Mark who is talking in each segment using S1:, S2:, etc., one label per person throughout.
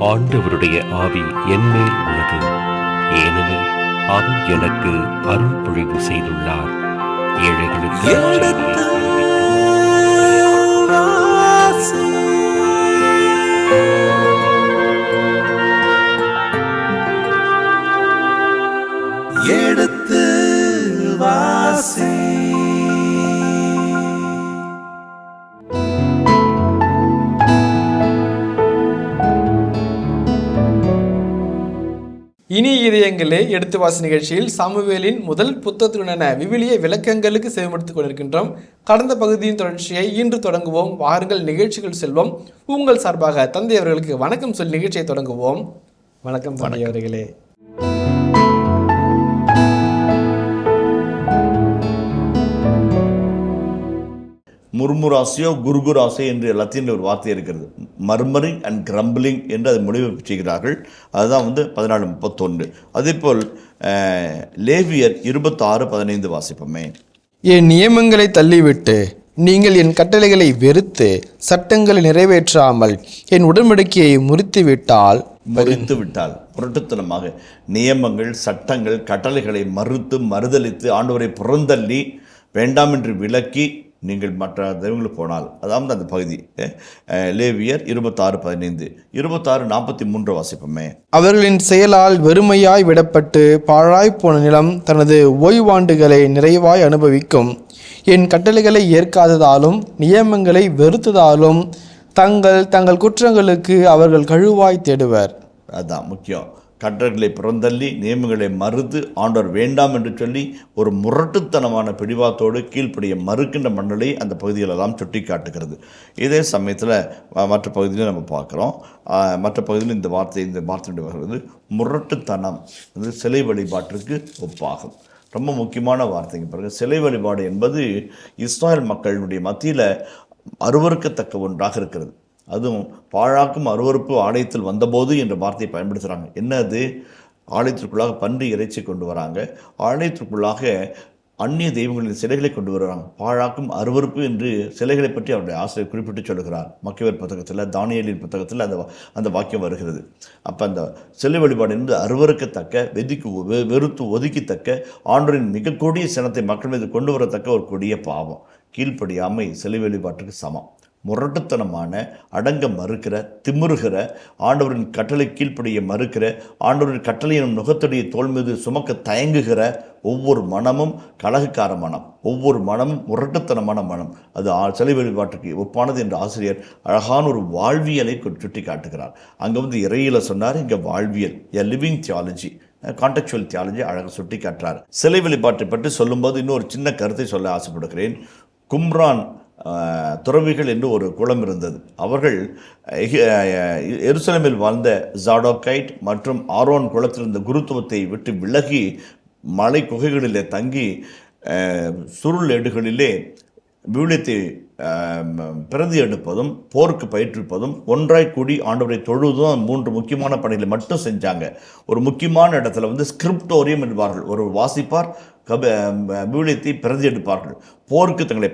S1: ஆண்டவருடைய ஆவி என்மேல் உள்ளது, ஏனெனில் அவர் எனக்கு அருள் பொழிவு செய்துள்ளார். ஏழைகளுக்கு
S2: எடுத்து வாசி.
S3: இனி இதயங்களே எடுத்து வாசி நிகழ்ச்சியில் சாமுவேலின் முதல் புத்தகத்துடனான விவிலிய விளக்கங்களுக்கு செவிமடுத்துக் கொண்டிருக்கின்றோம். கடந்த பகுதியின் தொடர்ச்சியை இன்று தொடங்குவோம். வாருங்கள் நிகழ்ச்சிகள் செல்வோம். உங்கள் சார்பாக தந்தை அவர்களுக்கு வணக்கம் சொல்லி நிகழ்ச்சியை தொடங்குவோம். வணக்கம் தந்தை அவர்களே.
S4: முர்முராசியோ குர்குராசோ என்று லத்தீனில் ஒரு வார்த்தை இருக்கிறது. மர்மரிங் அண்ட் கிரம்பிளிங் என்று அதை முடிவு செய்கிறார்கள். அதுதான் 14:31. அதேபோல் லேவியர் 26:15 வாசிப்போமே.
S3: என் நியமங்களை தள்ளிவிட்டு நீங்கள் என் கட்டளைகளை வெறுத்து சட்டங்களை நிறைவேற்றாமல் என் உடன்படிக்கையை முறித்து விட்டால்
S4: புரட்டுத்தனமாக நியமங்கள், சட்டங்கள், கட்டளைகளை மறுதலித்து ஆண்டவரை புறந்தள்ளி வேண்டாம் என்று விலக்கி நீங்கள் மற்ற தெய்வங்களுக்கு போனால், அதாவது அந்த பகுதி லேவியர் 26:15. 26:43 வாசிப்போமே.
S3: அவர்களின் செயலால் வெறுமையாய் விடப்பட்டு பாழாய் போன நிலம் தனது ஓய்வாண்டுகளை நிறைவாய் அனுபவிக்கும். என் கட்டளைகளை ஏற்காததாலும் நியமங்களை வெறுத்ததாலும் தங்கள் குற்றங்களுக்கு அவர்கள் கழுவாய் தேடுவர்.
S4: அதுதான் முக்கியம். கட்டளைகளை புறந்தள்ளி நியமங்களை மறுத்து ஆண்டவர் வேண்டாம் என்று சொல்லி ஒரு முரட்டுத்தனமான பிடிவாத்தோடு கீழ்ப்படிய மறுக்கின்ற மண்டலை அந்த பகுதிகளெல்லாம் சுட்டி காட்டுகிறது. இதே சமயத்தில் மற்ற பகுதியிலும் நம்ம பார்க்குறோம். மற்ற பகுதியில் இந்த வார்த்தை வருகிறது. முரட்டுத்தனம் சிலை வழிபாட்டிற்கு ஒப்பாகும். ரொம்ப முக்கியமான வார்த்தைங்க. பிறகு சிலை வழிபாடு என்பது இஸ்ராயல் மக்களுடைய மத்தியில் அருவருக்கத்தக்க ஒன்றாக இருக்கிறது. அதுவும் பாழாக்கும் அருவருப்பு ஆலயத்தில் வந்தபோது என்ற வார்த்தையை பயன்படுத்துகிறாங்க. என்ன அது? ஆலயத்திற்குள்ளாக பன்றி இறைச்சி கொண்டு வராங்க, ஆலயத்திற்குள்ளாக அந்நிய தெய்வங்களின் சிலைகளை கொண்டு வருகிறாங்க. பாழாக்கும் அருவருப்பு என்று சிலைகளை பற்றி அவருடைய ஆசிரியர் குறிப்பிட்டு சொல்லுகிறார். மக்கியவர் புத்தகத்தில், தானியேலின் புத்தகத்தில் அந்த வாக்கியம் வருகிறது. அப்போ அந்த சிலை வழிபாடு என்பது அருவருக்கத்தக்க, வெறுத்து ஒதுக்கித்தக்க, ஆண்டவரின் மிக கொடிய சினத்தை மக்கள் மீது கொண்டு வரத்தக்க ஒரு கொடிய பாவம். கீழ்ப்படியாமை சிலை வழிபாட்டுக்கு சமம். முரட்டுத்தனமான, அடங்க மறுக்கிற, திமிருகிற, ஆண்டவரின் கட்டளை கீழ்ப்படிய மறுக்கிற, ஆண்டவரின் கட்டளையின் நுகத்தடியை தோல் மீது சுமக்க தயங்குகிற ஒவ்வொரு மனமும் கலகக்கார மனம், ஒவ்வொரு மனமும் முரட்டுத்தனமான மனம். அது சிலை வழிபாட்டுக்கு ஒப்பானது என்று ஆசிரியர் அழகான ஒரு வாழ்வியலை சுட்டி காட்டுகிறார். அங்கே இறையில சொன்னார், இங்கே வாழ்வியல், எ லிவிங் தியாலஜி, கான்டெக்சுவல் தியாலஜி அழகாக சுட்டி காட்டுறார். சிலை வழிபாட்டை பற்றி சொல்லும்போது இன்னொரு சின்ன கருத்தை சொல்ல ஆசைப்படுகிறேன். கும்ரான் துறவிகள் என்று ஒரு குளம் இருந்தது. அவர்கள் எருசலேமில் வாழ்ந்த ஜாடோகைட் மற்றும் ஆரோன் குளத்தில் இருந்த குருத்துவத்தை விட்டு விலகி மலை குகைகளிலே தங்கி சுருள் ஏடுகளிலே விவிலியத்தை பிரதி எடுப்பதும் போருக்கு பயிற்றுவிப்பதும் ஒன்றாய் கூடி ஆண்டவரை தொழுவதும் 3 முக்கியமான பணிகளை மட்டும் செஞ்சாங்க. ஒரு முக்கியமான இடத்துல ஸ்கிரிப்டோரியம் என்பார்கள். ஒரு வாசிப்பார் விவிலியத்தை பிரதி எடுப்பார்கள். போருக்கு தங்களை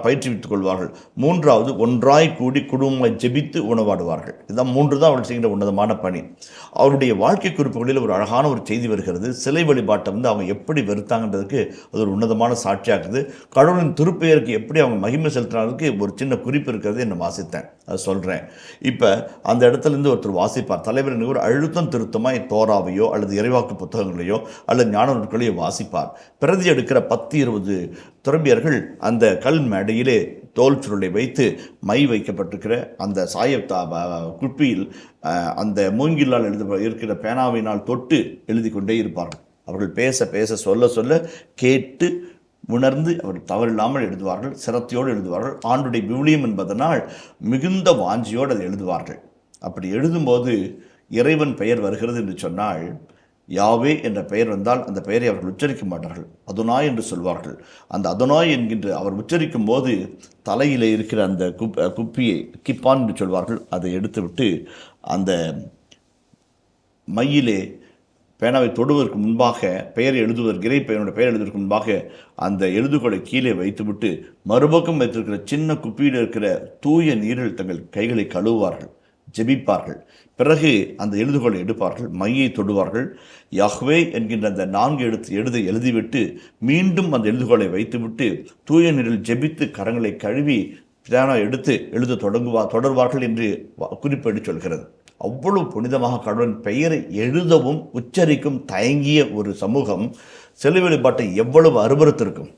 S4: பயிற்றுவித்துக் கொள்வார்கள். 3வது ஒன்றாய் கூடி குடும்பமாய் ஜெபித்து உணவாடுவார்கள். இதுதான் 3 தான் அவர்கள் செய்கிற உன்னதமான பணி. அவருடைய வாழ்க்கை குறிப்புகளில் ஒரு அழகான ஒரு செய்தி வருகிறது. சிலை வழிபாட்டை அவங்க எப்படி வெறுத்தாங்கன்றதுக்கு அது ஒரு உன்னதமான சாட்சியாகுது. கடவுளின் திருப்பெயருக்கு எப்படி அவங்க மகிமை செலுத்தினாருக்கு ஒரு சின்ன குறிப்பு இருக்கிறது என்று வாசித்தேன், அது சொல்கிறேன். இப்போ அந்த இடத்துலேருந்து ஒருத்தர் வாசிப்பார். தலைவர் ஒரு அழுத்தம் திருத்தமாக தோராவையோ அல்லது இறைவாக்கு புத்தகங்களையோ அல்லது ஞான நூல்களையோ வாசிப்பார். பிரதி எடுக்கிற 10-20 துறவியர்கள் அந்த கல் மேடையிலே தோல் சுருளை வைத்து மை வைக்கப்பட்டிருக்கிற அந்த குப்பியில் அந்த மூங்கிலால் இருக்கிற பேனாவினால் தொட்டு எழுதி கொண்டே இருப்பார்கள். அவர்கள் பேச பேச சொல்ல சொல்ல கேட்டு உணர்ந்து அவர் தவறில்லாமல் எழுதுவார்கள், சிரத்தையோடு எழுதுவார்கள். ஆண்டுடைய விவிலியம் என்பதனால் மிகுந்த வாஞ்சியோடு அதை எழுதுவார்கள். அப்படி எழுதும்போது இறைவன் பெயர் வருகிறது என்று சொன்னால், யாவே என்ற பெயர் வந்தால் அந்த பெயரை அவர்கள் உச்சரிக்க மாட்டார்கள், அதுனாய் என்று சொல்வார்கள். அந்த அதுனாய் என்கின்ற அவர் உச்சரிக்கும் போது தலையில் இருக்கிற அந்த குப்பியை கிப்பான் என்று சொல்வார்கள். அதை எடுத்துவிட்டு அந்த மையிலே பேனாவை தொடுவதற்கு முன்பாக பெயரை எழுதுவதற்கு, இறை பெயருடைய பெயர் எழுதுவதற்கு முன்பாக அந்த எழுதுகோலை கீழே வைத்துவிட்டு மறுபக்கம் வைத்திருக்கிற சின்ன குப்பியில் இருக்கிற தூய நீரில் தங்கள் கைகளை கழுவுவார்கள். ஜெபிப்பார்கள். பிறகு அந்த எழுதுகோலை எடுப்பார்கள், மையை தொடுவார்கள். யஹ்வே என்கின்ற அந்த 4 எழுதிவிட்டு மீண்டும் அந்த எழுதுகோலை வைத்துவிட்டு தூய நீரில் ஜெபித்து கரங்களை கழுவி பியானோ எடுத்து எழுத தொடர்வார்கள் என்று குறிப்பிட்டு சொல்கிறது. அவ்வளவு புனிதமாக கடவுளின் பெயரை எழுதவும் உச்சரிக்கும் தயங்கிய ஒரு சமூகம் சிலை வழிபாட்டை எவ்வளவு அருவருத்திருக்கும்.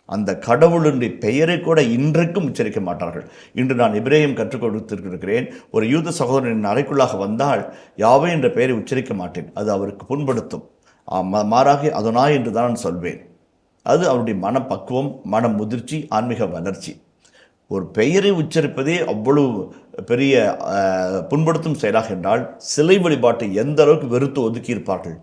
S4: அந்த கடவுளுடைய பெயரை கூட இன்றைக்கும் உச்சரிக்க மாட்டார்கள். இன்று நான் எபிரேயம் கற்றுக் கொடுத்திருக்கிறேன். ஒரு யூத சகோதரனின் அறைக்குள்ளாக வந்தால் யாவே என்ற பெயரை உச்சரிக்க மாட்டேன், அது அவருக்கு புண்படுத்தும். மாறாக அதனாய் என்று தான் நான் சொல்வேன். அது அவருடைய மனப்பக்குவம், மன முதிர்ச்சி, ஆன்மீக வளர்ச்சி. ஒரு பெயரை உச்சரிப்பதே அவ்வளவு பெரிய புண்படுத்தும் செயலாக என்றால் சிலை வழிபாட்டை எந்த அளவுக்கு வெறுத்து ஒதுக்கியிருப்பார்கள்.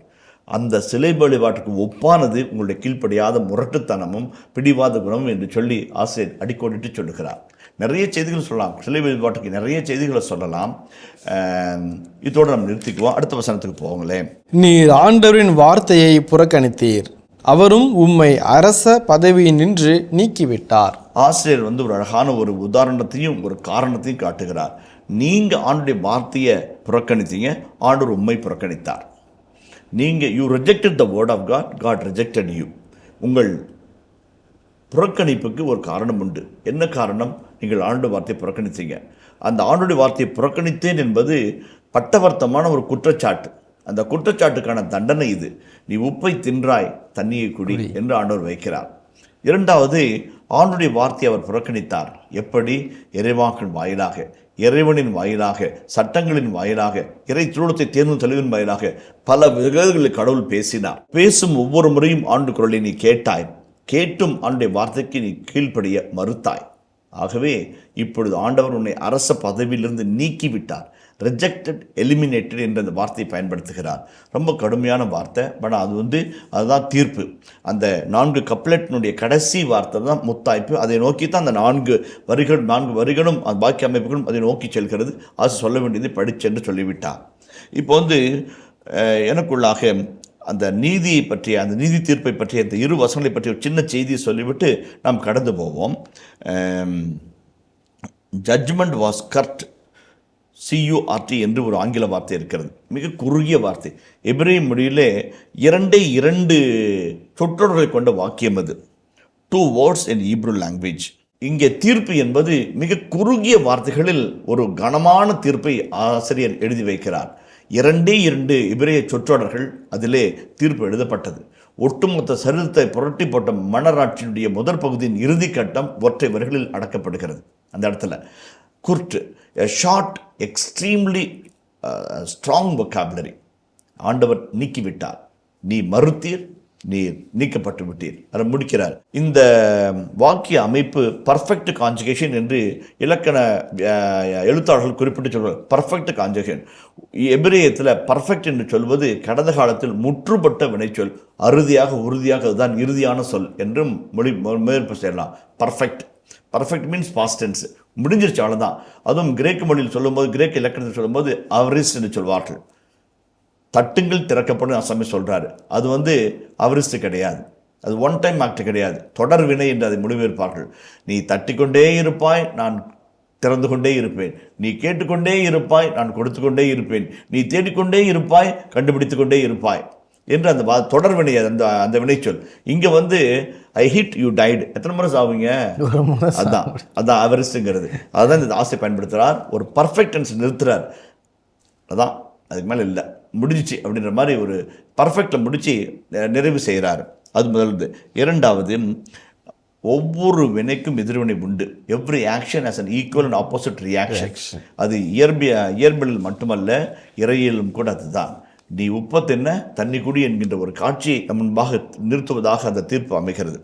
S4: அந்த சிலை வழிபாட்டுக்கு ஒப்பானது உங்களுடைய கீழ்ப்படியாத முரட்டுத்தனமும் பிடிவாத குணமும் என்று சொல்லி ஆசிரியர் அடிக்கோடிட்டு சொல்லுகிறார். நிறைய செய்திகள் சொல்லலாம், சிலை வழிபாட்டுக்கு நிறைய செய்திகளை சொல்லலாம். இதோடு நம்ம நிறுத்திக்குவோம். அடுத்த வசனத்துக்கு போங்களேன்.
S3: நீர் ஆண்டவரின் வார்த்தையை புறக்கணித்தீர், அவரும் உம்மை அரச பதவியில் நின்று நீக்கிவிட்டார்.
S4: ஆசிரியர் ஒரு அழகான ஒரு உதாரணத்தையும் ஒரு காரணத்தையும் காட்டுகிறார். நீங்கள் ஆண்டுடைய வார்த்தையை புறக்கணித்தீங்க, ஆண்டவர் உம்மை புறக்கணித்தார். நீங்கள் you rejected the word of God, God rejected you. உங்கள் புறக்கணிப்புக்கு ஒரு காரணம் உண்டு. என்ன காரணம்? நீங்கள் ஆண்டு வார்த்தையை புறக்கணித்தீங்க. அந்த ஆண்டுடைய வார்த்தையை புறக்கணித்தேன் என்பது பட்டவர்த்தமான ஒரு குற்றச்சாட்டு. அந்த குற்றச்சாட்டுக்கான தண்டனை இது. நீ உப்பை தின்றாய், தண்ணியை குடி என்று ஆண்டவர் வைக்கிறார். இரண்டாவது, ஆண்டுடைய வார்த்தையை அவர் புறக்கணித்தார். எப்படி? இறைவாக்கின் வாயிலாக, இறைவனின் வாயிலாக, சட்டங்களின் வாயிலாக, இறை திருவுளத்தை தேர்ந்து தெளிவின் வாயிலாக பல விதங்களில் கடவுள் பேசினார். பேசும் ஒவ்வொரு முறையும் ஆண்டு குரலை நீ கேட்டாய், கேட்டும் ஆண்டுடைய வார்த்தைக்கு நீ கீழ்ப்படிய மறுத்தாய். ஆகவே இப்பொழுது ஆண்டவர் உன்னை அரச பதவியிலிருந்து நீக்கிவிட்டார். ரிஜெக்டட், எலிமினேட்டட் என்ற அந்த வார்த்தையை பயன்படுத்துகிறார். ரொம்ப கடுமையான வார்த்தை. பட் அதுதான் தீர்ப்பு. அந்த 4 கப்லெட்டினுடைய கடைசி வார்த்தை தான் முத்தாய்ப்பு. அதை நோக்கி தான் அந்த 4 வரிகளும் பாக்கி அமைப்புகளும் அதை நோக்கி செல்கிறது. அது சொல்ல வேண்டியதை படிச்சென்று சொல்லிவிட்டார். இப்போ எனக்குள்ளாக அந்த நீதியை பற்றிய, அந்த நீதி தீர்ப்பை பற்றிய இந்த 2 வசனங்களை பற்றிய ஒரு சின்ன செய்தியை சொல்லிவிட்டு நாம் கடந்து போவோம். ஜட்ஜ்மெண்ட் வாஸ் கர்ட், CURT என்று ஒரு ஆங்கில வார்த்தை இருக்கிறது. மிக குறுகிய வார்த்தை. எபிரேய மொழியிலே 2 சொற்றொடர்களை கொண்ட வாக்கியம் அது. 2 words in Hebrew language. இங்கே தீர்ப்பு என்பது மிக குறுகிய வார்த்தைகளில் ஒரு கனமான தீர்ப்பை ஆசிரியர் எழுதி வைக்கிறார். 2 எபிரேய சொற்றொடர்கள், அதிலே தீர்ப்பு எழுதப்பட்டது. ஒட்டுமொத்த சரித்திரத்தை புரட்டி போட்ட மன்னராட்சியினுடைய முதல் பகுதியின் இறுதி கட்டம் ஒற்றை வரிகளில் அடக்கப்படுகிறது. அந்த இடத்துல Kurt, a short, extremely strong vocabulary. ஆண்டவர் நீக்கிவிட்டார். நீ மறுத்தீர், நீ நீக்கப்பட்டு விட்டீர். அதை முடிக்கிறார். இந்த வாக்கிய அமைப்பு பர்ஃபெக்ட் கான்ஜுகேஷன் என்று இலக்கண எழுத்தாளர்கள் குறிப்பிட்டு சொல்வார். Perfect conjugation. எபிரேயத்தில் பர்ஃபெக்ட் என்று சொல்வது கடந்த காலத்தில் முற்றுப்பட்ட வினைச்சொல். அறுதியாக, உறுதியாக, அதுதான் இறுதியான சொல் என்றும் மொழிபெயர்ப்பு செய்யலாம். பர்ஃபெக்ட் மீன்ஸ் பாஸ்ட் டென்ஸ், முடிஞ்சிருச்சு, அவ்வளோதான். அதுவும் கிரேக்க மொழியில் சொல்லும்போது, கிரேக்க இலக்கணத்தில் சொல்லும்போது அவரிஸ்ட் என்று சொல்வார்கள். தட்டுங்கள் திறக்கப்படும் அசமே சொல்கிறாரு. அது அவரிஸ்ட் கிடையாது, அது ஒன் டைம் ஆக்ட் கிடையாது, தொடர் வினை என்று அதை மொழிபெயர்ப்பார்கள். நீ தட்டிக்கொண்டே இருப்பாய், நான் திறந்து கொண்டே இருப்பேன். நீ கேட்டுக்கொண்டே இருப்பாய், நான் கொடுத்து கொண்டே இருப்பேன். நீ தேடிக்கொண்டே இருப்பாய், கண்டுபிடித்து கொண்டே இருப்பாய் என்று அந்த தொடர் வினை, அந்த வினைச்சொல். இங்கே ஐ ஹிட் யூ டைட், எத்தனை முறை சாவுங்க? அதான் அவரிஸ்ட்ங்கிறது. அதுதான் இந்த ஆசை பயன்படுத்துகிறார். ஒரு பர்ஃபெக்டன்ஸ் நிறுத்துறார். அதான், அதுக்கு மேலே இல்லை, முடிஞ்சிச்சு அப்படின்ற மாதிரி ஒரு பர்ஃபெக்டில் முடித்து நிறைவு செய்கிறார். அது முதல்து. இரண்டாவது, ஒவ்வொரு வினைக்கும் எதிர்வினை உண்டு. Every action has an equal and opposite reaction. அது இயற்பியலில் மட்டுமல்ல, இறையியலும் கூட அதுதான். நீ உப்பத்தென்ன, தண்ணி குடி என்கின்ற ஒரு காட்சியை முன்பாக நிறுத்துவதாக அந்த தீர்ப்பு அமைகிறது.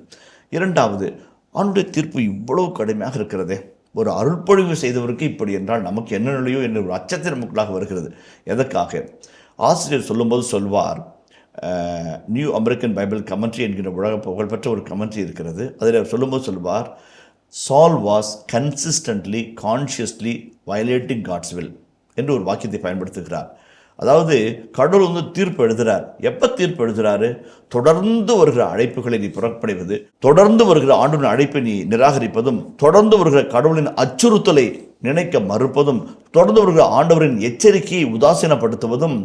S4: இரண்டாவது, ஆண்டுடைய தீர்ப்பு இவ்வளவு கடுமையாக இருக்கிறதே, ஒரு அருள்பொழிவு செய்தவருக்கு இப்படி என்றால் நமக்கு என்ன நிலையோ என்ற ஒரு அச்சத்தை நமக்குள்ளாக வருகிறது. எதற்காக? ஆசிரியர் சொல்லும்போது சொல்வார், நியூ அமெரிக்கன் பைபிள் கமெண்ட்ரி என்கிற உலக புகழ்பெற்ற ஒரு கமெண்ட்ரி இருக்கிறது. அதில் சொல்லும்போது சொல்வார், Saul was consistently consciously violating God's will என்று ஒரு வாக்கியத்தை பயன்படுத்துகிறார். அதாவது கடவுள் தீர்ப்பு எழுதுகிறார். எப்போ தீர்ப்பு எழுதுகிறாரு? தொடர்ந்து வருகிற அழைப்புகளை நீ புறக்கணிப்பது, தொடர்ந்து வருகிற ஆண்டவரின் அழைப்பை நீ நிராகரிப்பதும், தொடர்ந்து வருகிற கடவுளின் அச்சுறுத்தலை நினைக்க மறுப்பதும் தொடர்ந்து வருகிற ஆண்டவரின் எச்சரிக்கையை உதாசீனப்படுத்துவதும்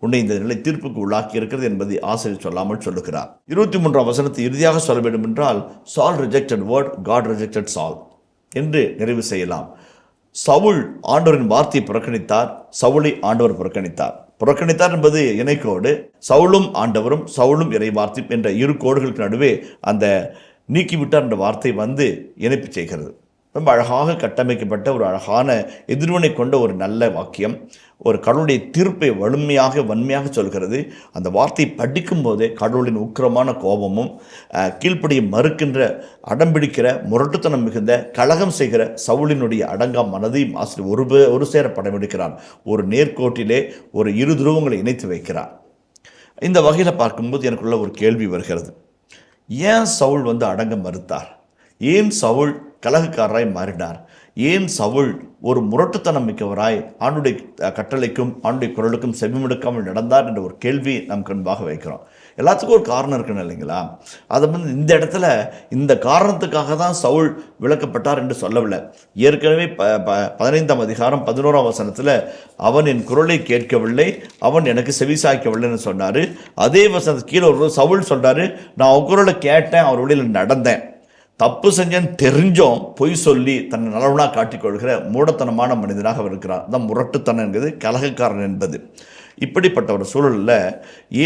S4: உன்னை இந்த நிலை தீர்ப்புக்கு உள்ளாக்கி இருக்கிறது என்பதை ஆசிரியர் சொல்லாமல் சொல்லுகிறார். 23ஆம் வசனத்தை இறுதியாக சொல்ல வேண்டும் என்றால், சால் ரிஜெக்டட் வேர்ட், காட் ரிஜெக்டட் சால் என்று நிறைவு செய்யலாம். சவுல் ஆண்டவரின் வார்த்தையை புறக்கணித்தார், சவுலை ஆண்டவர் புறக்கணித்தார். புறக்கணித்தார் என்பது இணைக்கோடு, சவுலும் ஆண்டவரும் சவுலும் இறை வார்த்தை என்ற இரு கோடுகளுக்கு நடுவே அந்த நீக்கிவிட்டார் என்ற வார்த்தை வந்து இணைப்பு செய்கிறது. ரொம்ப அழகாக கட்டமைக்கப்பட்ட ஒரு அழகான எதிர்வினை கொண்ட ஒரு நல்ல வாக்கியம். ஒரு கடவுளுடைய தீர்ப்பை வன்மையாக சொல்கிறது. அந்த வார்த்தையை படிக்கும் போதே கடவுளின் உக்கிரமான கோபமும் கீழ்ப்படியை மறுக்கின்ற, அடம்பிடிக்கிற, முரட்டுத்தனம் மிகுந்த, கலகம் செய்கிற சவுலினுடைய அடங்கா மனதையும் ஆசிரியர் ஒரு சேர படமெடுக்கிறார். ஒரு நேர்கோட்டிலே ஒரு இரு துருவங்களை இணைத்து வைக்கிறார். இந்த வகையில் பார்க்கும்போது எனக்குள்ள ஒரு கேள்வி வருகிறது. ஏன் சவுல் அடங்க மறுத்தார்? ஏன் சவுல் கலகக்காரராய் மாறினார்? ஏன் சவுல் ஒரு முரட்டுத்தனம் மிக்கவராய் ஆண்டுடைய கட்டளைக்கும் ஆண்டுடைய குரலுக்கும் செவிமெடுக்காமல் நடந்தார் என்ற ஒரு கேள்வி நம் முன்பாக வைக்கிறோம். எல்லாத்துக்கும் ஒரு காரணம் இருக்கணும் இல்லைங்களா? அதை இந்த இடத்துல இந்த காரணத்துக்காக தான் சவுல் விளக்கப்பட்டார் என்று சொல்லவில்லை. ஏற்கனவே 15ஆம் அதிகாரம் 11ஆம் வசனத்தில் அவன் என் குரலை கேட்கவில்லை, அவன் எனக்கு செவிசாய்க்கவில்லைன்னு சொன்னார். அதே வசனத்துக்கு கீழே ஒரு சவுல் சொல்கிறாரு, நான் அவன் குரலை கேட்டேன், அவர் வழியில் நடந்தேன். தப்பு செஞ்சேன்னு தெரிஞ்சோம் பொய் சொல்லி தன்னை நலவனாக காட்டிக்கொள்கிற மூடத்தனமான மனிதனாக அவர் இருக்கிறார். தான் முரட்டுத்தனம் என்பது, கலகக்காரன் என்பது. இப்படிப்பட்ட ஒரு சூழலில்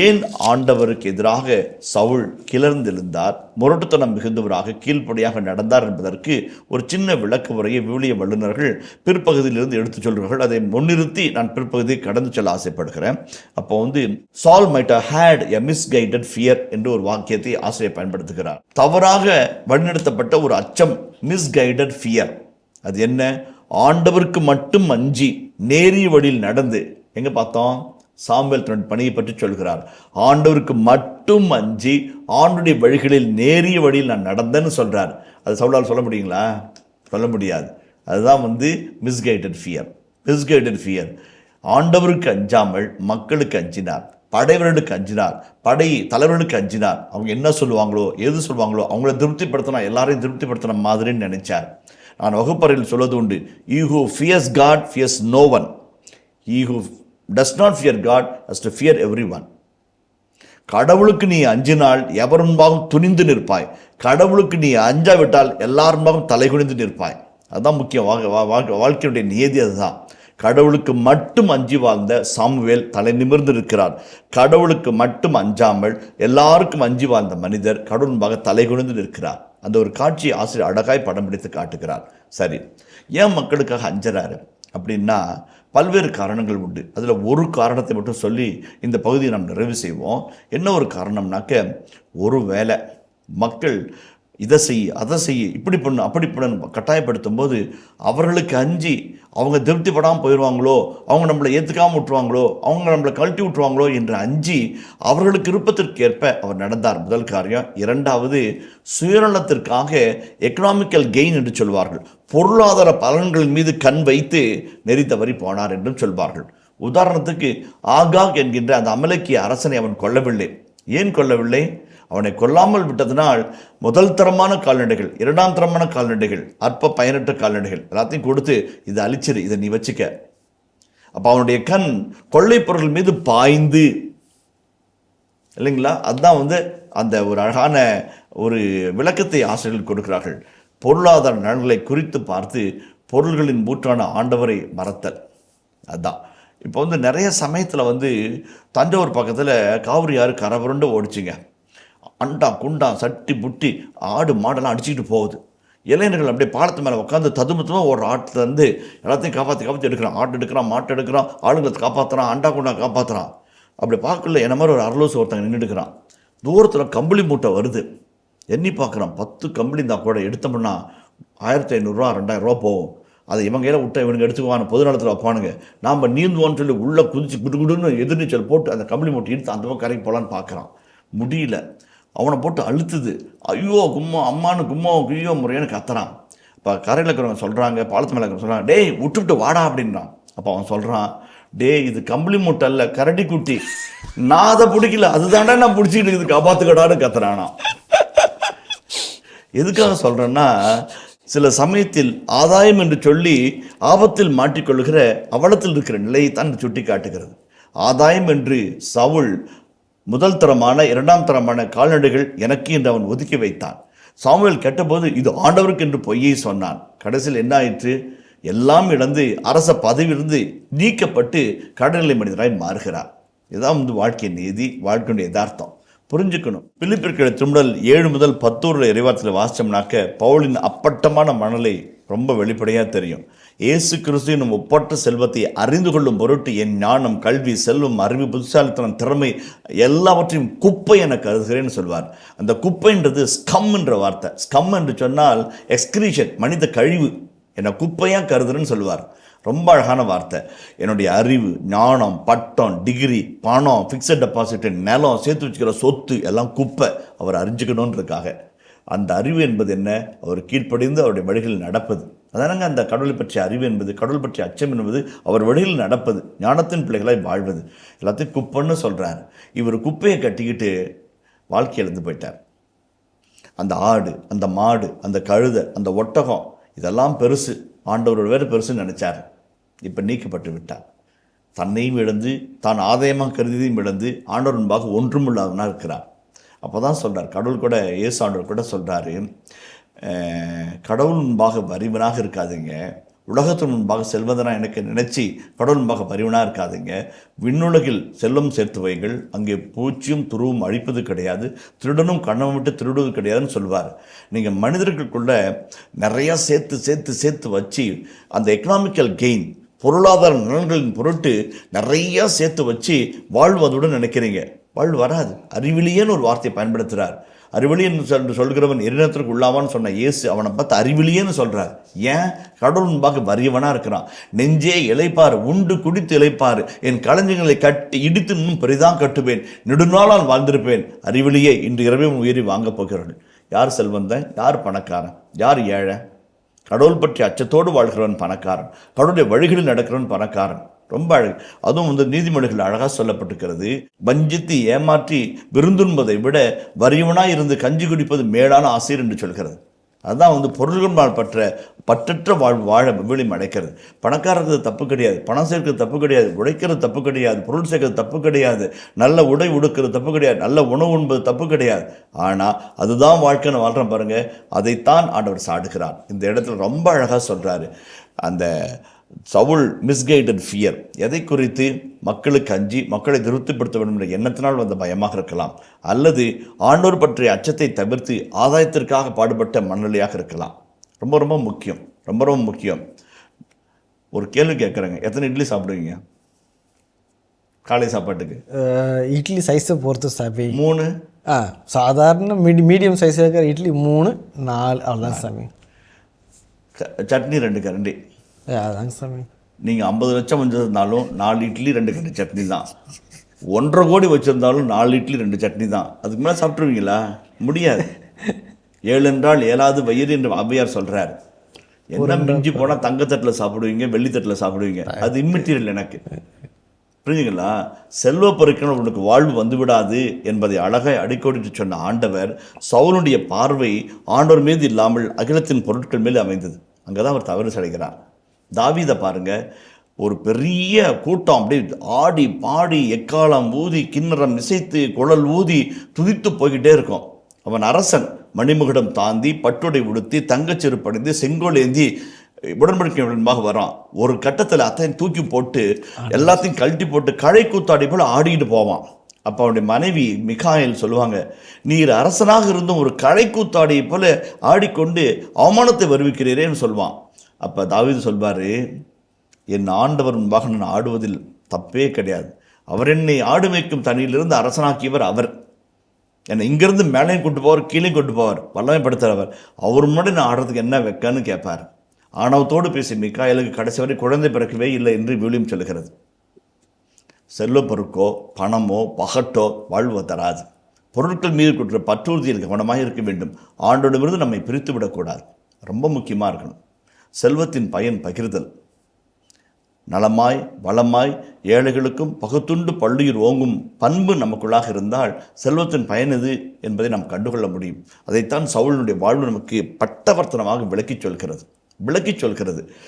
S4: ஏன் ஆண்டவருக்கு எதிராக சவுல் கிளர்ந்தெழுந்தார், முரட்டுத்தனம் மிகுந்தவராக கீழ்ப்படியாக நடந்தார் என்பதற்கு ஒரு சின்ன விளக்க உரையை விவிலிய வல்லுநர்கள் பிற்பகுதியிலிருந்து எடுத்து சொல்கிறார்கள். அதை முன்னிறுத்தி நான் பிற்பகுதியை கடந்து செல்ல ஆசைப்படுகிறேன். அப்போ Saul might had a misguided fear என்று ஒரு வாக்கியத்தை ஆசிரியர் பயன்படுத்துகிறார். தவறாக வழிநடத்தப்பட்ட ஒரு அச்சம், மிஸ்கைடட் ஃபியர். அது என்ன? ஆண்டவருக்கு மட்டும் அஞ்சி நேரிய வழியில் நடந்து, எங்கே பார்த்தோம்? சாமுவேல் தன் பணியை பற்றி சொல்கிறார். ஆண்டவருக்கு மட்டும் அஞ்சி ஆண்டுடைய வழிகளில் நேரிய வழியில் நான் நடந்தேன்னு சொல்கிறார். அது சவுலால் சொல்ல முடியுங்களா? சொல்ல முடியாது. அதுதான் மிஸ்கைடட் ஃபியர். Misguided fear. ஆண்டவருக்கு அஞ்சாமல் மக்களுக்கு அஞ்சினார், படைவர்களுக்கு அஞ்சினார், படை தலைவர்களுக்கு அஞ்சினார். அவங்க என்ன சொல்லுவாங்களோ, எது சொல்லுவாங்களோ அவங்கள திருப்திப்படுத்தினா, எல்லாரையும் திருப்திப்படுத்தின மாதிரின்னு நினைச்சார். நான் வகுப்பறையில் சொல்வது உண்டு, he who fears God fears no one. He who does not fear God has to fear everyone. கடவுளுக்கு நீ அஞ்சினால் எவர் முன்பாகவும் துணிந்து நிற்பாய். கடவுளுக்கு நீ அஞ்சாவிட்டால் எல்லார் முன்பாகவும் தலைகுனிந்து நிற்பாய். அதுதான் முக்கியம். வாழ்க்கையுடைய நியதி அதுதான். கடவுளுக்கு மட்டும் அஞ்சி வாழ்ந்த சாமுவேல் தலை நிமிர்ந்து இருக்கிறார். கடவுளுக்கு மட்டும் அஞ்சாமல் எல்லாருக்கும் அஞ்சி வாழ்ந்த மனிதர் கடவுள் முன்பாக தலை குனிந்து நிற்கிறார். அந்த ஒரு காட்சியை ஆசிரியர் அழகாய் படம் பிடித்து காட்டுகிறார். சரி, ஏன் மக்களுக்காக அஞ்சறாரு அப்படின்னா பல்வேறு காரணங்கள் உண்டு. அதில் ஒரு காரணத்தை மட்டும் சொல்லி இந்த பகுதியை நாம் நிறைவு செய்வோம். என்ன ஒரு காரணம்னாக்க, ஒரு வேளை மக்கள் இதை செய்ய அதை செய்ய இப்படி பண்ணு அப்படி பண்ணு கட்டாயப்படுத்தும் போது அவர்களுக்கு அஞ்சி அவங்க திருப்திப்படாமல் போயிடுவாங்களோ, அவங்க நம்மளை ஏற்றுக்காமல் விட்டுருவாங்களோ, அவங்க நம்மளை கழட்டி விட்டுருவாங்களோ என்று அஞ்சி அவர்களுக்கு விருப்பத்திற்கு ஏற்ப அவர் நடந்தார். முதல் காரியம். இரண்டாவது, சுயநலத்திற்காக எக்கனாமிக்கல் கெயின் என்று சொல்வார்கள், பொருளாதார பலன்கள் மீது கண் வைத்து நெறி தவறி போனார் என்றும் சொல்வார்கள். உதாரணத்துக்கு ஆகாக் என்கின்ற அந்த அமலேக்கிய அரசனை அவன் கொல்லவில்லை. ஏன் கொல்லவில்லை? அவனை கொல்லாமல் விட்டதனால் முதல் தரமான கால்நடைகள், இரண்டாம் தரமான கால்நடைகள், அற்ப பயனற்ற கால்நடைகள் எல்லாத்தையும் கொடுத்து இதை அழிச்சிரு, இதை நீ வச்சுக்க. அப்போ அவனுடைய கண் கொள்ளை பொருள் மீது பாய்ந்து, இல்லைங்களா? அதுதான் அந்த ஒரு அழகான ஒரு விளக்கத்தை ஆசிரியர்கள் கொடுக்கிறார்கள். பொருளாதார நலன்களை குறித்து பார்த்து பொருள்களின் ஊற்றான ஆண்டவரை மறத்தல். அதுதான் இப்போ நிறைய சமயத்தில் தஞ்சாவூர் பக்கத்தில் காவிரி ஆறு கரபுரண்டு ஓடிச்சிங்க. அண்டா குண்டா சட்டி புட்டி ஆடு மாடெல்லாம் அடிச்சுக்கிட்டு போகுது. இளைஞர்கள் அப்படியே பாலத்து மேலே உட்காந்து ததுமத்துமாக ஒரு ஆட்டிலேருந்து எல்லாத்தையும் காப்பாற்றி எடுக்கிறான். ஆட்டு எடுக்கிறான், மாட்டு எடுக்கிறான், ஆளுங்களை காப்பாற்றுறான், அண்டா குண்டா காப்பாற்றுறான். அப்படி பார்க்கல என்ன மாதிரி ஒரு அரலோசு ஒருத்தங்க நின்றுடுக்கிறான். தூரத்தில் கம்பளி மூட்டை வருது. எண்ணி பார்க்குறான், 10 கம்பளி தான் கூட எடுத்தோம்னா 1500 2000 போகும். அதை இவங்க கையில் விட்டா இவனுக்கு எடுத்துக்குவான, பொது நலத்தில் வைப்பானுங்க. நாம் நீந்துவோன்னு சொல்லி உள்ளே குதிச்சு குடுகுடுன்னு எதிர்நீச்சல் போட்டு அந்த கம்பளி மூட்டை எடுத்து அந்த பக்கம் கரைக்கு போகலான்னு பார்க்குறான். முடியல. அவனை போட்டு அழுத்துது. ஐயோ கும்மா, அம்மானு கும்மா குய்யோ முறையானு கத்துறான். இப்போ கரையில் இருக்கிறவங்க சொல்கிறாங்க, பாலத்து மேலே இருக்கிறவங்க சொல்கிறாங்க, டேய் விட்டுவிட்டு வாடா அப்படின்றான். அப்போ அவன் சொல்கிறான், டே இது கம்பளி மூட்டை அல்ல, கரடி குட்டி, நான் அதை பிடிக்கல, அதுதாண்டா நான் பிடிச்சிக்கிட்டு இது காப்பாற்றுக்கடான்னு கத்துறானா. எதுக்காக சொல்கிறேன்னா, சில சமயத்தில் ஆதாயம் என்று சொல்லி ஆபத்தில் மாட்டிக்கொள்கிற அவலத்தில் இருக்கிற நிலையை தான் சுட்டி காட்டுகிறது. ஆதாயம் என்று சவுல் முதல் தரமான 2ஆம் தரமான கால்நடைகள் எனக்கு என்று அவன் ஒதுக்கி வைத்தான். சாமுவேல் கேட்டபோது இது ஆண்டவருக்கு என்று பொய்யை சொன்னான். கடைசியில் என்ன ஆயிற்று? எல்லாம் இழந்து அரச பதவியிலிருந்து நீக்கப்பட்டு கடைநிலை மனிதராய் மாறுகிறார். இதுதான் வாழ்க்கையின் நீதி, வாழ்க்கையுடைய யதார்த்தம். புரிஞ்சுக்கணும். பிலிப்பியர் திருமுடல் 7 முதல் 10 இறைவார்த்தையில் வாசிச்சோம்னாக்க பவுலின் அப்பட்டமான மனநிலை ரொம்ப வெளிப்படையாக தெரியும். இயேசு கிறிஸ்துவின் ஒப்பற்ற செல்வத்தை அறிந்து கொள்ளும் பொருட்டு என் ஞானம், கல்வி, செல்வம், அறிவு, புத்திசாலித்தனம், திறமை எல்லாவற்றையும் குப்பை என கருதுகிறேன்னு சொல்வார். அந்த குப்பைன்றது ஸ்கம் என்ற வார்த்தை. ஸ்கம் என்று சொன்னால் எக்ஸ்கிரீஷன், மனித கழிவு, என்னை குப்பையாக கருதுறேன்னு சொல்லுவார். ரொம்ப அழகான வார்த்தை. என்னுடைய அறிவு, ஞானம், பட்டம், டிகிரி, பணம், ஃபிக்ஸட் டெபாசிட், நிலம், சேர்த்து வச்சுக்கிற சொத்து எல்லாம் குப்பை. அவர் அறிஞ்சுக்கணுன்றதுக்காக. அந்த அறிவு என்பது என்ன? அவர் கீழ்ப்படிந்து அவருடைய வழிகளில் நடப்பது. அதானங்க அந்த கடவுளை பற்றிய அறிவு என்பது. கடவுள் பற்றிய அச்சம் என்பது அவர் வழிகளில் நடப்பது, ஞானத்தின் பிள்ளைகளாய் வாழ்வது. எல்லாத்தையும் குப்பைன்னு சொல்கிறார். இவர் குப்பையை கட்டிக்கிட்டு வாழ்க்கை இழந்து போயிட்டார். அந்த ஆடு, அந்த மாடு, அந்த கழுதை, அந்த ஒட்டகம் இதெல்லாம் பெருசு, ஆண்டவரோட வேறு பெருசுன்னு நினச்சார். இப்போ நீக்கப்பட்டு விட்டார். தன்னையும் இழந்து, தான் ஆதாயமாக கருதியதையும் இழந்து ஆண்டவர் முன்பாக ஒன்றும் இல்லாதவனாக இருக்கிறார். அப்போ தான் சொல்கிறார், கடவுள் கூட, இயேசு ஆண்டவர் கூட சொல்கிறாரு, கடவுள் முன்பாக வறிவனாக இருக்காதீங்க, உலகத்தின் முன்பாக செல்வதனா எனக்கு நினைச்சி கடவுள் முன்பாக வறிவனாக இருக்காதீங்க, விண்ணுலகில் செல்வம் சேர்த்து வைங்கள், அங்கே பூச்சியும் துருவும் அழிப்பது கிடையாது, திருடனும் கண்ணம் விட்டு திருடுவது கிடையாதுன்னு சொல்வார். நீங்கள் மனிதர்களுக்குள்ள நிறையா சேர்த்து சேர்த்து சேர்த்து வச்சு அந்த எக்கனாமிக்கல் கெயின், பொருளாதார நலன்களின் பொருட்டு நிறையா சேர்த்து வச்சு வாழ்வதுடன் நினைக்கிறீங்க. வாழ்வு வராது. அறிவிலியேன்னு ஒரு வார்த்தையை பயன்படுத்துகிறார். அறிவிலியன்னு சொல்கிறவன் எரிநத்திற்கு உள்ளாவான்னு சொன்ன இயேசு அவனை பார்த்து அறிவிலியேன்னு சொல்கிறார். ஏன்? கடவுள் முன்பாக வறியவனாக இருக்கிறான். நெஞ்சே இளைப்பார், உண்டு குடித்து இளைப்பார், என் களஞ்சியங்களை கட்டி இடித்து இன்னும் பெரிதான் கட்டுவேன், நெடுநாளால் வாழ்ந்திருப்பேன். அறிவிலியே, இன்று இரவே உயிரி வாங்கப் போகிறார்கள். யார் செல்வந்தன், யார் பணக்காரன், யார் ஏழை? கடவுள் பற்றி அச்சத்தோடு வாழ்கிறவன் பணக்காரன், கடவுளுடைய வழிகளில் நடக்கிறவன் பணக்காரன். ரொம்ப அழகு. அதுவும் நீதிமொழிகள் அழகாக சொல்லப்பட்டிருக்கிறது. வஞ்சித்து ஏமாற்றி விருந்துண்பதை விட வறியவனாய் இருந்து கஞ்சி குடிப்பது மேலான ஆசிரியர் என்று சொல்கிறது. அதுதான் பொருள்கள் பற்றற்ற வாழ்வு வாழ விவிலியம் அடைக்கிறது. பணக்காரருக்கு தப்பு கிடையாது, பணம் சேர்க்கிறது தப்பு கிடையாது, உழைக்கிறது தப்பு கிடையாது, பொருள் சேர்க்கிறது தப்பு கிடையாது, நல்ல உடை உடுக்கிறது தப்பு கிடையாது, நல்ல உணவு உண்பது தப்பு கிடையாது. ஆனால் அதுதான் வாழ்க்கைன்னு வாழ்கிறோம் பாருங்க, அதைத்தான் ஆண்டவர் சாடுகிறார். இந்த இடத்துல ரொம்ப அழகாக சொல்கிறாரு. அந்த சவுல் மிஸ்கைடட் ஃபியர், எதை குறித்து? மக்களுக்கு அஞ்சி மக்களை திருப்திப்படுத்த வேண்டும் என்ற எண்ணத்தினால் வந்த பயமாக இருக்கலாம், அல்லது ஆண்டோர் பற்றிய அச்சத்தை தவிர்த்து ஆதாயத்திற்காக பாடுபட்ட மனநிலையாக இருக்கலாம். ரொம்ப ரொம்ப முக்கியம், ரொம்ப ரொம்ப முக்கியம். ஒரு கேள்வி கேட்குறேங்க, எத்தனை இட்லி சாப்பிடுவீங்க காலை சாப்பாட்டுக்கு?
S5: இட்லி சைஸை பொறுத்து சாமி.
S4: 3.
S5: சாதாரண மீடியம் சைஸில் இருக்கிற இட்லி 3, 4 அவ்வளோதான் சாமி.
S4: சட்னி 2 கரண்டி.
S5: அதாங்க சாமி.
S4: நீங்கள் 50 லட்சம் வச்சுருந்தாலும் 4 இட்லி 2 கரண்டி சட்னி தான். 1.5 கோடி வச்சுருந்தாலும் 4 இட்லி 2 சட்னி தான். அதுக்கு மேலே சாப்பிட்ருவீங்களா? முடியாது. 7 என்றால் 7வது வயிறு என்று அவ்வையார் சொல்கிறார். என்ன மிஞ்சி போனால் தங்கத்தட்டில் சாப்பிடுவீங்க, வெள்ளித்தட்டில் சாப்பிடுவீங்க. அது இம்மெட்டீரியல் எனக்கு. புரிஞ்சுங்களா? செல்வ பொருட்கள் உனக்கு வாழ்வு வந்துவிடாது என்பதை அழகாய் அடிக்கோடிட்டு சொன்ன ஆண்டவர், சவுலுடைய பார்வை ஆண்டவர் மீது இல்லாமல் அகிலத்தின் பொருட்கள் மேலே அமைந்தது. அங்கே தான் அவர் தவறு செய்கிறார். தாவீதை பாருங்க, ஒரு பெரிய கூட்டம் அப்படியே ஆடி பாடி எக்காலம் ஊதி கிண்ணறம் இசைத்து குழல் ஊதி துதித்து போய்கிட்டே இருக்கும். அவன் அரசன், மணிமுகடம் தாந்தி பட்டுடை உடுத்தி தங்கச்சிறு படைந்து செங்கோல் ஏந்தி உடன்படிக்கை முன்பாக வரான். ஒரு கட்டத்தில் அத்தையும் தூக்கி போட்டு எல்லாத்தையும் கழட்டி போட்டு களை கூத்தாடி போல ஆடிக்கிட்டு போவான். அப்போ அவனுடைய மனைவி மிகாயல் சொல்லுவாங்க, நீர் அரசனாக இருந்தும் ஒரு களை கூத்தாடியை போல ஆடிக்கொண்டு அவமானத்தை வருவிக்கிறீரேன்னு சொல்வான். அப்போ தாவீது சொல்வார், என் ஆண்டவர் முன்பாக நான் ஆடுவதில் தப்பே கிடையாது. அவர் என்னை ஆடு மேய்க்கும் தனியிலிருந்து அரசனாக்கியவர் அவர். என்னை இங்கேருந்து மேலேயும் கொண்டு போவார், கீழே கொண்டு போவார், வல்லமைப்படுத்துகிறவர். அவர் முன்னாடி நான் ஆடுறதுக்கு என்ன வைக்கன்னு கேட்பார். ஆணவத்தோடு பேசி மிகாயலுக்கு கடைசி வரை குழந்தை பிறக்கவே இல்லை என்று விவிலியம் சொல்கிறது. செல்வப்பொருட்கோ பணமோ பகட்டோ வாழ்வு தராது. பொருட்கள் மீது கொடுக்குற பற்றுறுதியில் கவனமாக இருக்க வேண்டும். ஆண்டோடமிருந்து நம்மை பிரித்து விடக்கூடாது. ரொம்ப முக்கியமாக இருக்கணும். செல்வத்தின் பயன் பகிர்தல். நலமாய் வளமாய் ஏழைகளுக்கும் பகுத்துண்டு பள்ளியில் ஓங்கும் பண்பு நமக்குள்ளாக இருந்தால் செல்வத்தின் பயன் எது என்பதை நாம் கண்டுகொள்ள முடியும். அதைத்தான் சவுலினுடைய வாழ்வு நமக்கு பட்டவர்த்தனமாக விளக்கிச் சொல்கிறது.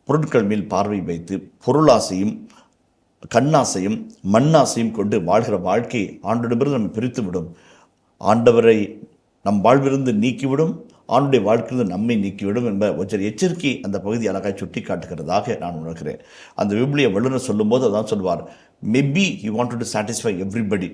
S4: பொருட்கள் மேல் பார்வை வைத்து பொருளாசையும் கண்ணாசையும் மண்ணாசையும் கொண்டு வாழ்கிற வாழ்க்கை ஆண்டவரிடமிருந்து நம்ம பிரித்துவிடும். ஆண்டவரை நம் வாழ்விலிருந்து நீக்கிவிடும், ஆண்டுடைய வாழ்க்கையிலிருந்து நம்மை நீக்கிவிடும் என்ற ஒரு எச்சரிக்கை அந்த பகுதி அழகாக சுட்டி காட்டுகிறதாக நான் உணர்கிறேன். அந்த விபிலிய வல்லுநர் சொல்லும்போது அதான் சொல்வார், maybe he wanted to satisfy everybody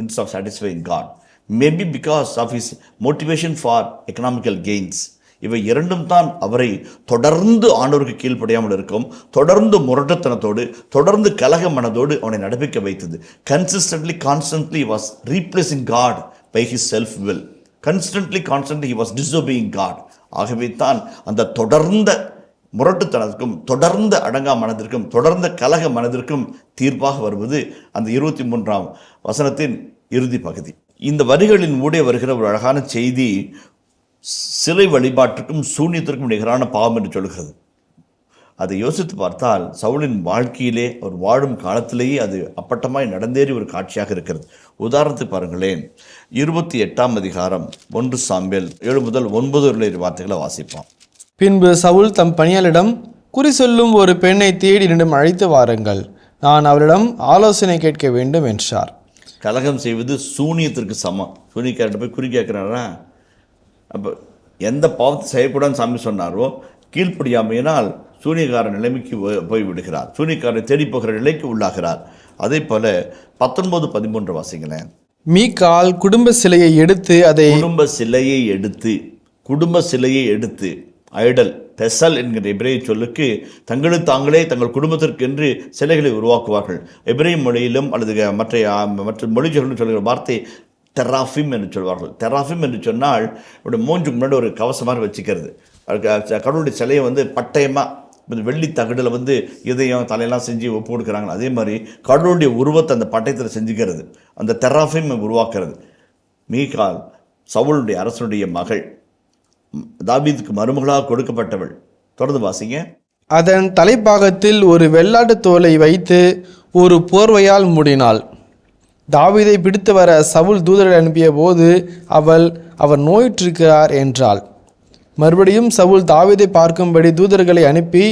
S4: instead of satisfying God. Maybe because of his motivation for economical gains. இவை இரண்டும் தான் அவரை தொடர்ந்து ஆண்டவருக்கு கீழ்ப்படியாமல் இருக்கும், தொடர்ந்து முரட்டுத்தனத்தோடு, தொடர்ந்து கலக மனதோடு அவனை நடப்பிக்க வைத்தது. Constantly was replacing God by his self-will. Constantly he was disobeying God. ஆகவே தான் அந்த தொடர்ந்த முரட்டுத்தனத்திற்கும், தொடர்ந்த அடங்கா மனதிற்கும், தொடர்ந்த கலக மனதிற்கும் தீர்ப்பாக வருவது அந்த 23ஆம் வசனத்தின் இறுதி பகுதி. இந்த வரிகளின் ஊடே வருகிற ஒரு அழகான செய்தி சிலை வழிபாட்டிற்கும் சூன்யத்திற்கும் நிகரான பாவம் என்று சொல்கிறது. அதை யோசித்து பார்த்தால் சவுலின் வாழ்க்கையிலே அவர் வாழும் காலத்திலேயே அது அப்பட்டமாய் நடந்தேறி ஒரு காட்சியாக இருக்கிறது. உதாரணத்துக்கு பாருங்களேன், 28ஆம் அதிகாரம் 1 சாமுவேல் 7 முதல் 9 வார்த்தைகளை வாசிப்போம்.
S5: பின்பு சவுல் தம் பணியாளரிடம், குறி சொல்லும் ஒரு பெண்ணை தேடி என்னிடம் அழைத்து வாருங்கள், நான் அவரிடம் ஆலோசனை கேட்க வேண்டும் என்றார்.
S4: கலகம் செய்வது சூனியத்திற்கு சமம். சூனியக்கார்ட்ட போய் குறி கேட்குறாரா? அப்போ எந்த பாவத்தை செய்யக்கூடாதுன்னு சாமி சொன்னாரோ கீழ்ப்படியாமையினால் சூனியக்காரன் நிலைமைக்கு போய் விடுகிறார், சூனியக்காரனை தேடி போகிற நிலைக்கு உள்ளாகிறார். அதே போல 19-13 வாசிங்களேன்.
S5: மீகால் குடும்ப சிலையை எடுத்து
S4: குடும்ப சிலையை எடுத்து ஐடல் பெசல் என்கிற எபிரேய சொல்லுக்கு தங்களுக்கு தாங்களே தங்கள் குடும்பத்திற்கு என்று சிலைகளை உருவாக்குவார்கள். எபிரேய மொழியிலும் அல்லது மற்ற மொழிகளிலும் சொல்கிற வார்த்தை தெராஃபிம் என்று சொல்வார்கள். தெராஃபிம் என்று சொன்னால் இப்படி மூஞ்சுக்கு முன்னாடி ஒரு கவசம் மாதிரி வச்சுக்கிறது. கடவுளுடைய சிலையை பட்டயமாக வெள்ளி தகடில் இதயம் தலையெல்லாம் செஞ்சு ஒப்பு கொடுக்குறாங்க. அதே மாதிரி கடவுளுடைய உருவத்தை அந்த பட்டயத்தில் செஞ்சுக்கிறது, அந்த தெராஃபிம் உருவாக்குறது. மீகால் சவுலுடைய அரசனுடைய மகள், தாவீதுக்கு மருமகளாக கொடுக்கப்பட்டவள். தொடர்ந்து வாசிங்க.
S5: அதன் தலைப்பாகத்தில் ஒரு வெள்ளாட்டு தோலை வைத்து ஒரு போர்வையால் மூடினாள். தாவீதை பிடித்து வர சவுல் தூதரை அனுப்பிய போது அவர் நோயுற்றிருக்கிறார் என்றாள். மறுபடியும் சவுல் தாவீதை பார்க்கும்படி தூதர்களை அனுப்பி,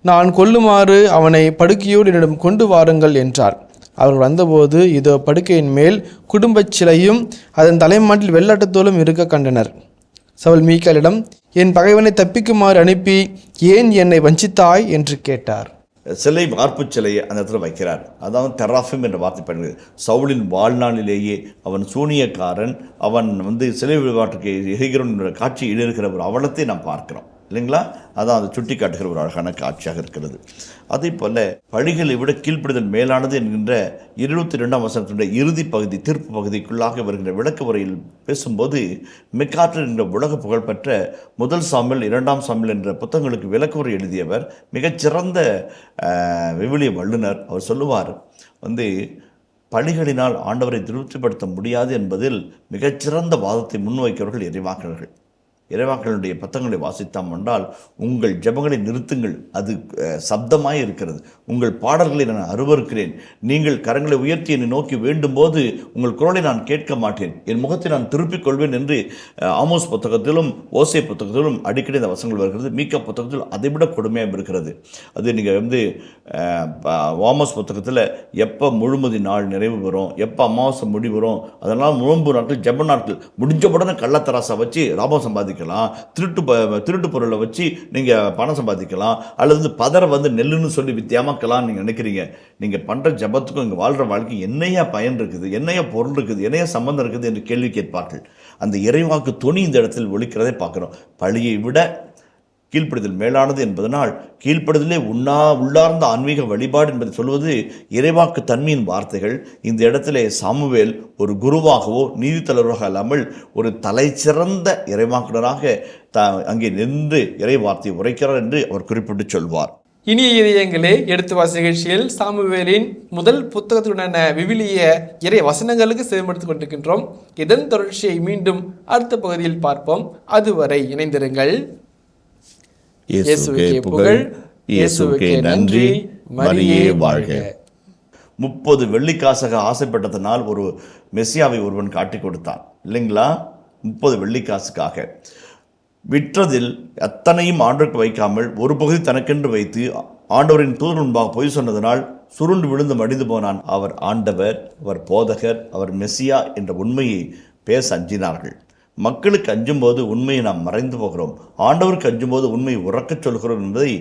S5: நான் கொல்லுமாறு அவனை படுக்கையோடு என்னிடம் கொண்டு வாருங்கள் என்றார். அவர்கள் வந்தபோது இதோ படுக்கையின் மேல் குடும்பச் சிலையும் அதன் தலைமாட்டில் வெள்ளாட்டுத்தோலும் இருக்க கண்டனர். சவுல் மீகாலிடம், என் பகைவனை தப்பிக்குமாறு அனுப்பி ஏன் என்னை வஞ்சித்தாய் என்று கேட்டார்.
S4: சிலை வார்ப்பு சிலையை அந்த இடத்துல வைக்கிறார். அதாவது தெராஃபிம் என்ற வார்த்தை பயன்படுகிறது. சவுலின் வாழ்நாளிலேயே அவன் சூனியக்காரன், அவன் சிலை வழிபாட்டுக்கு எகிகிறோன் என்ற காட்சி இருக்கிற ஒரு அவலத்தை நாம் பார்க்கிறோம் இல்லைங்களா? அதான் அதை சுட்டி காட்டுகிற ஒரு அழகான காட்சியாக இருக்கிறது. அதே போல பழிகளை விட கீழ்ப்படுதல் மேலானது என்கின்ற 22ஆம் வசனத்தினுடைய இறுதி பகுதி, தீர்ப்பு பகுதிக்குள்ளாக வருகின்ற விளக்க உரையில் பேசும்போது மெக்காற்றர் என்ற உலக புகழ்பெற்ற 1 சாமுவேல் 2 சாமுவேல் என்ற புத்தகங்களுக்கு விளக்க உரை எழுதியவர், மிகச்சிறந்த விவிலிய வல்லுனர். அவர் சொல்லுவார், பழிகளினால் ஆண்டவரை திருப்திப்படுத்த முடியாது என்பதில் மிகச்சிறந்த வாதத்தை முன்வைக்கிறவர்கள் இறைவாக்கினர்கள். இறைவாக்களுடைய பத்தங்களை வாசித்தாம் என்றால் உங்கள் ஜெபங்களை நிறுத்துங்கள், அது சப்தமாய் இருக்கிறது. உங்கள் பாடல்களை நான் அருவருக்கிறேன். நீங்கள் கரங்களை உயர்த்தி என்னை நோக்கி வேண்டும் போது உங்கள் குரலை நான் கேட்க மாட்டேன், என் முகத்தை நான் திருப்பிக் கொள்வேன் என்று ஆமோஸ் புத்தகத்திலும் ஓசே புத்தகத்திலும் அடிக்கடி இந்த வசனங்கள் வருகிறது. மீகா புத்தகத்தில் அதைவிட கொடுமையாக இருக்கிறது. அது நீங்கள் ஆமோஸ் புத்தகத்தில் எப்போ முழுமதி நாள் நிறைவு வரும், எப்போ அமாவாசை முடிவரும், அதனால் முழும்பு நாட்கள் ஜெப நாட்கள் முடிஞ்ச உடனே கள்ளத்தராசை வச்சு லாபம் சம்பாதிக்கலாம், திருட்டு பொருளை வச்சு நீங்கள் பணம் சம்பாதிக்கலாம், அல்லது பதரை நெல்லுன்னு சொல்லி வித்தியாமக்கலாம் நீங்கள் நினைக்கிறீங்க. நீங்கள் பண்ணுற ஜபத்துக்கும் இங்கே வாழ்கிற வாழ்க்கை என்னையா பயன் இருக்குது, என்னையா பொருள் இருக்குது, என்னையா சம்பந்தம் இருக்குது என்று கேள்வி கேட்பார்கள். அந்த இறைவாக்கு துணி இந்த இடத்தில் ஒலிக்கிறதை பார்க்குறோம். பழியை விட கீழ்ப்படுதல் மேலானது என்பதனால் கீழ்ப்படுதலே உள்ளார்ந்த ஆன்மீக வழிபாடு என்பதை சொல்வது இறைவாக்கு தன்மையின் வார்த்தைகள். இந்த இடத்திலே சாமுவேல் ஒரு குருவாகவோ நீதித்தலைவராக இல்லாமல் ஒரு தலைச்சிறந்த இறைவாக்குனராக அங்கே நின்று இறை வார்த்தையை உரைக்கிறார் என்று அவர் குறிப்பிட்டு சொல்வார்.
S3: இனிய இதயங்களே, எடுத்து வாசி நிகழ்ச்சியில் சாமுவேலின் முதல் புத்தகத்துடனான விவிலிய இறை வசனங்களுக்கு செவிமடுத்துக் கொண்டிருக்கின்றோம். இதன் தொடர்ச்சியை மீண்டும் அடுத்த பகுதியில் பார்ப்போம். அதுவரை இணைந்திருங்கள். இயேசுவுக்கே புகழ்.
S4: இயேசுவுக்கே நன்றி, மரியே வாழ்க. 30 வெள்ளிக்காசாக ஆசைப்பட்டதனால் ஒரு மெசியாவை ஒருவன் காட்டி கொடுத்தான் இல்லைங்களா? 30 வெள்ளிக்காசுக்காக விற்றதில் அத்தனையும் ஆண்டவருக்கு வைக்காமல் ஒரு பகுதி தனக்கென்று வைத்து ஆண்டவரின் தூதர் முன்பாக பொய் சொன்னதனால் சுருண்டு விழுந்து மடிந்து போனான். அவர் ஆண்டவர், அவர் போதகர், அவர் மெசியா என்ற உண்மையை பேச அஞ்சினார்கள். மக்களுக்கு அஞ்சும்போது உண்மையை நாம் மறைந்து போகிறோம், ஆண்டவருக்கு அஞ்சும்போது உண்மையை உறக்கச் சொல்கிறோம் என்பதை